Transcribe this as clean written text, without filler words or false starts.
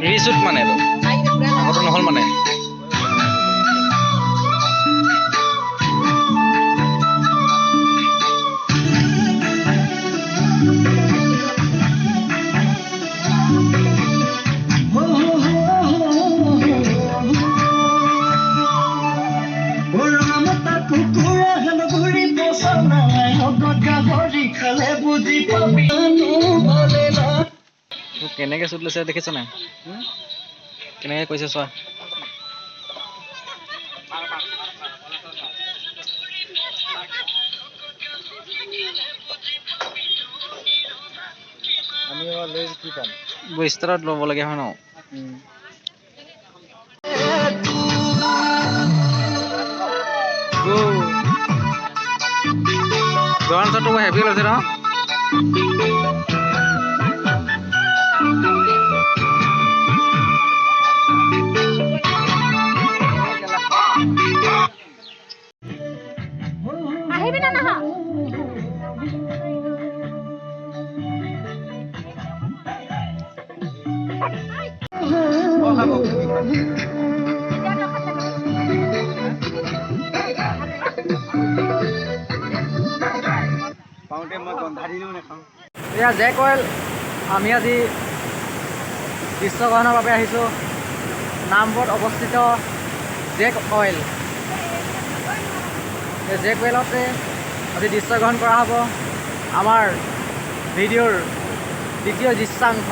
ৰিচুট মানে আগতে নহ'ল মানে কেনেকে চুট লৈছে দেখিছ নাই কেনেকে কৈছে চোৱা আমি লৈ কি পাম বইষ্টাৰত ল'ব লাগে হয় ন জোৱানটো হেভি লৈছে ন এয়া জেক অইল আমি আজি দৃশ্যগ্ৰহণৰ বাবে আহিছোঁ নামবৰত অৱস্থিত জেক অইল এই জেক অইলতে আজি দৃশ্যগ্ৰহণ কৰা হ'ব আমাৰ ভিডিঅ'ৰ দ্বিতীয় দৃশ্যাংশ